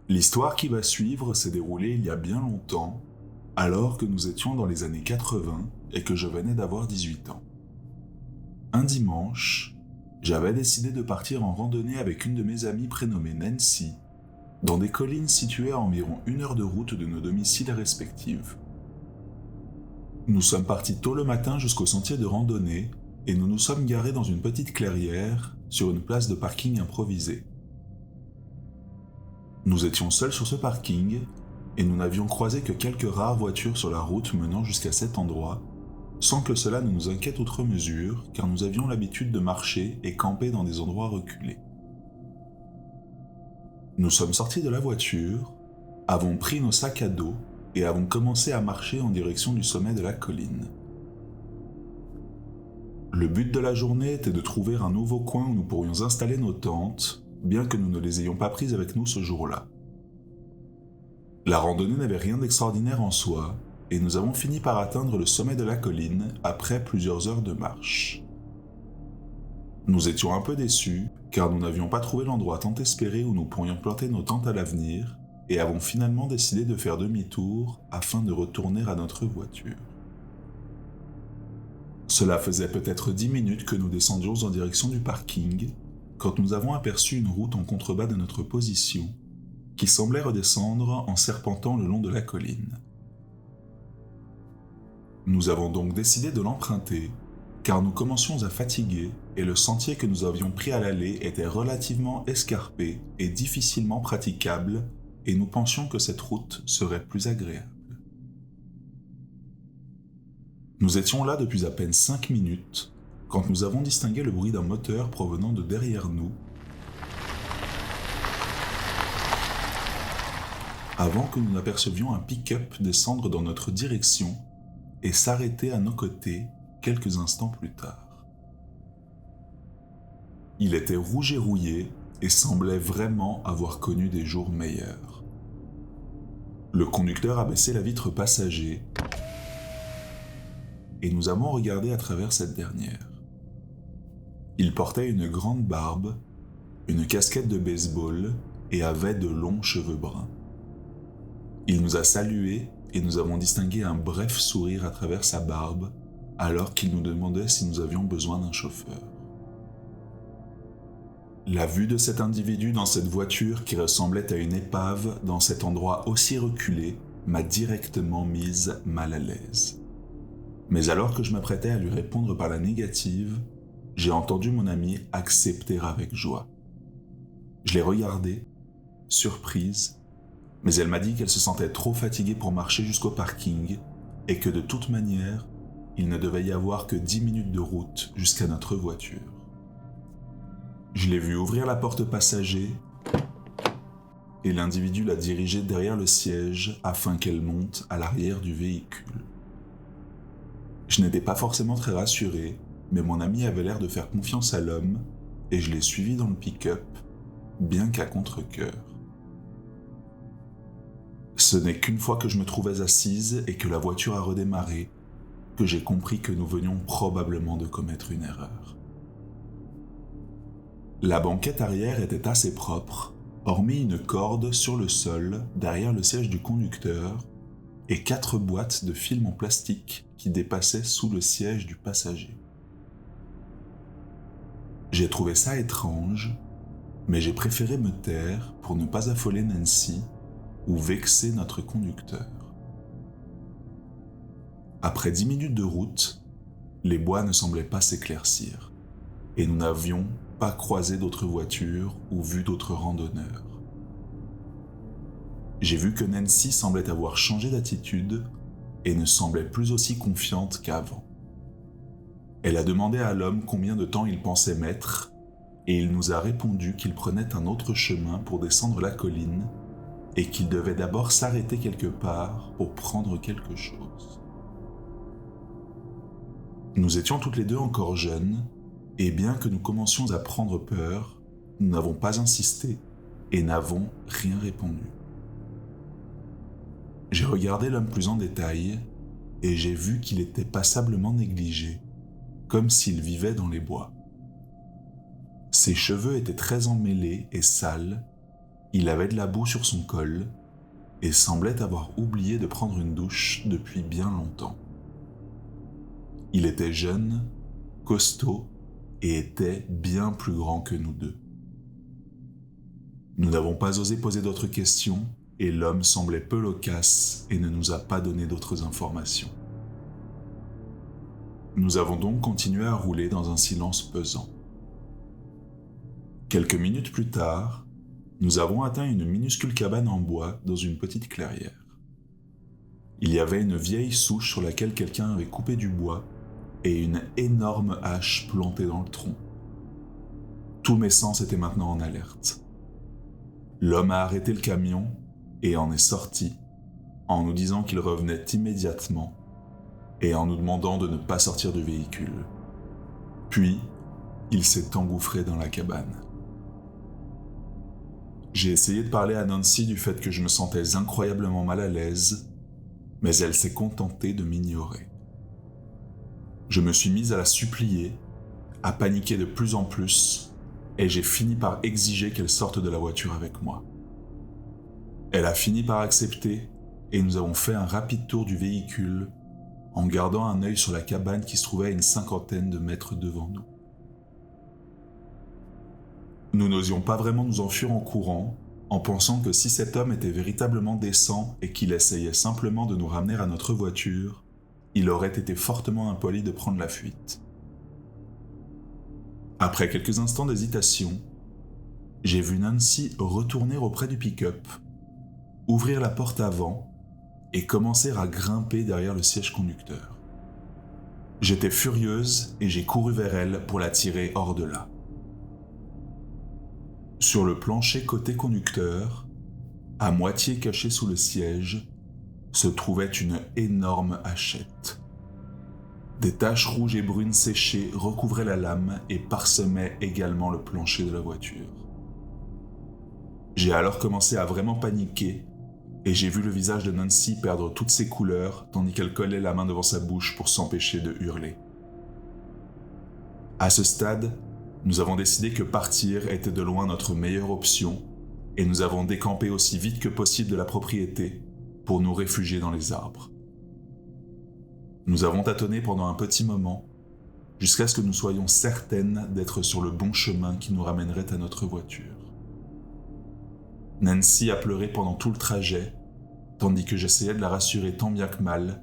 L'histoire qui va suivre s'est déroulée il y a bien longtemps, alors que nous étions dans les années 80 et que je venais d'avoir 18 ans. Un dimanche, j'avais décidé de partir en randonnée avec une de mes amies prénommée Nancy, dans des collines situées à environ 1 heure de route de nos domiciles respectifs. Nous sommes partis tôt le matin jusqu'au sentier de randonnée et nous nous sommes garés dans une petite clairière sur une place de parking improvisée. Nous étions seuls sur ce parking et nous n'avions croisé que quelques rares voitures sur la route menant jusqu'à cet endroit, sans que cela ne nous inquiète outre mesure car nous avions l'habitude de marcher et camper dans des endroits reculés. Nous sommes sortis de la voiture, avons pris nos sacs à dos et avons commencé à marcher en direction du sommet de la colline. Le but de la journée était de trouver un nouveau coin où nous pourrions installer nos tentes, bien que nous ne les ayons pas prises avec nous ce jour-là. La randonnée n'avait rien d'extraordinaire en soi, et nous avons fini par atteindre le sommet de la colline après plusieurs heures de marche. Nous étions un peu déçus, car nous n'avions pas trouvé l'endroit tant espéré où nous pourrions planter nos tentes à l'avenir, et avons finalement décidé de faire demi-tour afin de retourner à notre voiture. Cela faisait peut-être 10 minutes que nous descendions en direction du parking, quand nous avons aperçu une route en contrebas de notre position, qui semblait redescendre en serpentant le long de la colline. Nous avons donc décidé de l'emprunter, car nous commencions à fatiguer et le sentier que nous avions pris à l'aller était relativement escarpé et difficilement praticable, et nous pensions que cette route serait plus agréable. Nous étions là depuis à peine 5 minutes, quand nous avons distingué le bruit d'un moteur provenant de derrière nous, avant que nous n'apercevions un pick-up descendre dans notre direction et s'arrêter à nos côtés quelques instants plus tard. Il était rouge et rouillé et semblait vraiment avoir connu des jours meilleurs. Le conducteur a baissé la vitre passager et nous avons regardé à travers cette dernière. Il portait une grande barbe, une casquette de baseball et avait de longs cheveux bruns. Il nous a salués et nous avons distingué un bref sourire à travers sa barbe alors qu'il nous demandait si nous avions besoin d'un chauffeur. La vue de cet individu dans cette voiture qui ressemblait à une épave dans cet endroit aussi reculé m'a directement mise mal à l'aise. Mais alors que je m'apprêtais à lui répondre par la négative, j'ai entendu mon amie accepter avec joie. Je l'ai regardée, surprise, mais elle m'a dit qu'elle se sentait trop fatiguée pour marcher jusqu'au parking et que de toute manière, il ne devait y avoir que 10 minutes de route jusqu'à notre voiture. Je l'ai vue ouvrir la porte passager et l'individu l'a dirigée derrière le siège afin qu'elle monte à l'arrière du véhicule. Je n'étais pas forcément très rassuré, mais mon ami avait l'air de faire confiance à l'homme et je l'ai suivi dans le pick-up, bien qu'à contre-cœur. Ce n'est qu'une fois que je me trouvais assise et que la voiture a redémarré que j'ai compris que nous venions probablement de commettre une erreur. La banquette arrière était assez propre, hormis une corde sur le sol derrière le siège du conducteur et 4 boîtes de film en plastique qui dépassaient sous le siège du passager. J'ai trouvé ça étrange, mais j'ai préféré me taire pour ne pas affoler Nancy ou vexer notre conducteur. Après 10 minutes de route, les bois ne semblaient pas s'éclaircir, et nous n'avions pas croisé d'autres voitures ou vu d'autres randonneurs. J'ai vu que Nancy semblait avoir changé d'attitude et ne semblait plus aussi confiante qu'avant. Elle a demandé à l'homme combien de temps il pensait mettre, et il nous a répondu qu'il prenait un autre chemin pour descendre la colline et qu'il devait d'abord s'arrêter quelque part pour prendre quelque chose. Nous étions toutes les deux encore jeunes, et bien que nous commencions à prendre peur, nous n'avons pas insisté et n'avons rien répondu. J'ai regardé l'homme plus en détail et j'ai vu qu'il était passablement négligé, comme s'il vivait dans les bois. Ses cheveux étaient très emmêlés et sales, Il avait de la boue sur son col et semblait avoir oublié de prendre une douche depuis bien longtemps. Il était jeune, costaud et était bien plus grand que nous deux. Nous n'avons pas osé poser d'autres questions et l'homme semblait peu loquace et ne nous a pas donné d'autres informations. Nous avons donc continué à rouler dans un silence pesant. Quelques minutes plus tard, nous avons atteint une minuscule cabane en bois dans une petite clairière. Il y avait une vieille souche sur laquelle quelqu'un avait coupé du bois et une énorme hache plantée dans le tronc. Tous mes sens étaient maintenant en alerte. L'homme a arrêté le camion et en est sorti en nous disant qu'il revenait immédiatement et en nous demandant de ne pas sortir du véhicule. Puis, il s'est engouffré dans la cabane. J'ai essayé de parler à Nancy du fait que je me sentais incroyablement mal à l'aise, mais elle s'est contentée de m'ignorer. Je me suis mise à la supplier, à paniquer de plus en plus, et j'ai fini par exiger qu'elle sorte de la voiture avec moi. Elle a fini par accepter, et nous avons fait un rapide tour du véhicule, en gardant un œil sur la cabane qui se trouvait à une 50aine de mètres devant nous. Nous n'osions pas vraiment nous enfuir en courant, en pensant que si cet homme était véritablement décent et qu'il essayait simplement de nous ramener à notre voiture, il aurait été fortement impoli de prendre la fuite. Après quelques instants d'hésitation, j'ai vu Nancy retourner auprès du pick-up, ouvrir la porte avant et commencer à grimper derrière le siège conducteur. J'étais furieuse et j'ai couru vers elle pour la tirer hors de là. Sur le plancher côté conducteur, à moitié caché sous le siège, se trouvait une énorme hachette. Des taches rouges et brunes séchées recouvraient la lame et parsemaient également le plancher de la voiture. J'ai alors commencé à vraiment paniquer et j'ai vu le visage de Nancy perdre toutes ses couleurs tandis qu'elle collait la main devant sa bouche pour s'empêcher de hurler. À ce stade, nous avons décidé que partir était de loin notre meilleure option et nous avons décampé aussi vite que possible de la propriété pour nous réfugier dans les arbres. Nous avons tâtonné pendant un petit moment jusqu'à ce que nous soyons certaines d'être sur le bon chemin qui nous ramènerait à notre voiture. Nancy a pleuré pendant tout le trajet, tandis que j'essayais de la rassurer tant bien que mal,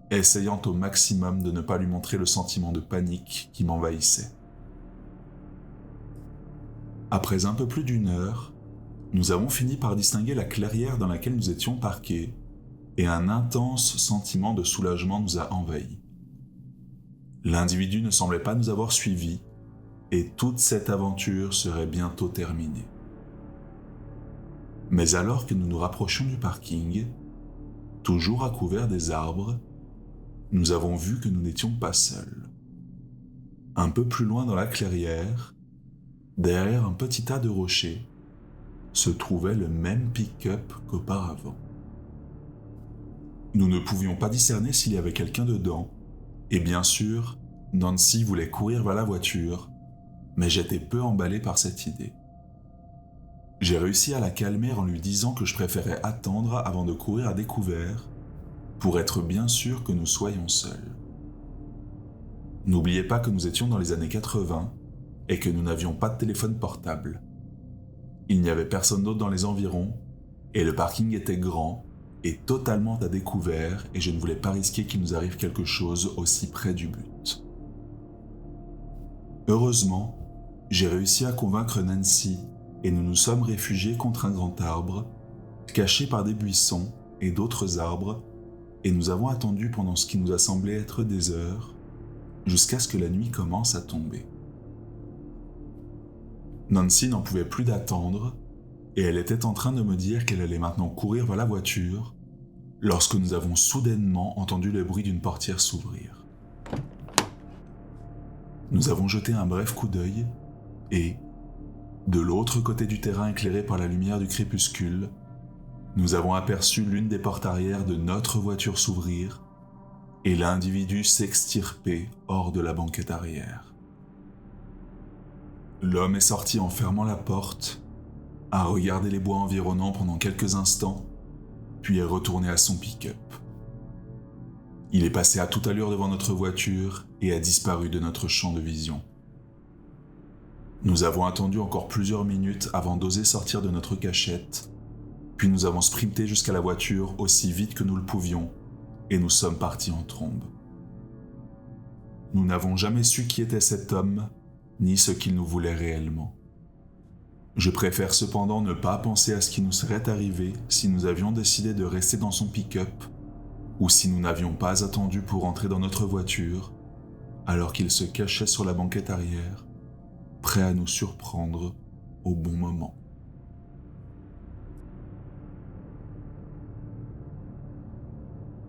essayant au maximum de ne pas lui montrer le sentiment de panique qui m'envahissait. Après un peu plus d'une heure, nous avons fini par distinguer la clairière dans laquelle nous étions parqués, et un intense sentiment de soulagement nous a envahis. L'individu ne semblait pas nous avoir suivis, et toute cette aventure serait bientôt terminée. Mais alors que nous nous rapprochions du parking, toujours à couvert des arbres, nous avons vu que nous n'étions pas seuls. Un peu plus loin dans la clairière, derrière un petit tas de rochers, se trouvait le même pick-up qu'auparavant. Nous ne pouvions pas discerner s'il y avait quelqu'un dedans, et bien sûr, Nancy voulait courir vers la voiture, mais j'étais peu emballé par cette idée. J'ai réussi à la calmer en lui disant que je préférais attendre avant de courir à découvert, pour être bien sûr que nous soyons seuls. N'oubliez pas que nous étions dans les années 80 et que nous n'avions pas de téléphone portable. Il n'y avait personne d'autre dans les environs et le parking était grand et totalement à découvert et je ne voulais pas risquer qu'il nous arrive quelque chose aussi près du but. Heureusement, j'ai réussi à convaincre Nancy et nous nous sommes réfugiés contre un grand arbre, caché par des buissons et d'autres arbres, et nous avons attendu pendant ce qui nous a semblé être des heures, jusqu'à ce que la nuit commence à tomber. Nancy n'en pouvait plus d'attendre, et elle était en train de me dire qu'elle allait maintenant courir vers la voiture, lorsque nous avons soudainement entendu le bruit d'une portière s'ouvrir. Nous avons jeté un bref coup d'œil, et, de l'autre côté du terrain éclairé par la lumière du crépuscule, nous avons aperçu l'une des portes arrière de notre voiture s'ouvrir et l'individu s'extirper hors de la banquette arrière. L'homme est sorti en fermant la porte a regardé les bois environnants pendant quelques instants, puis est retourné à son pick-up. Il est passé à toute allure devant notre voiture et a disparu de notre champ de vision. Nous avons attendu encore plusieurs minutes avant d'oser sortir de notre cachette, puis nous avons sprinté jusqu'à la voiture aussi vite que nous le pouvions, et nous sommes partis en trombe. Nous n'avons jamais su qui était cet homme, ni ce qu'il nous voulait réellement. Je préfère cependant ne pas penser à ce qui nous serait arrivé si nous avions décidé de rester dans son pick-up, ou si nous n'avions pas attendu pour entrer dans notre voiture, alors qu'il se cachait sur la banquette arrière, prêt à nous surprendre au bon moment.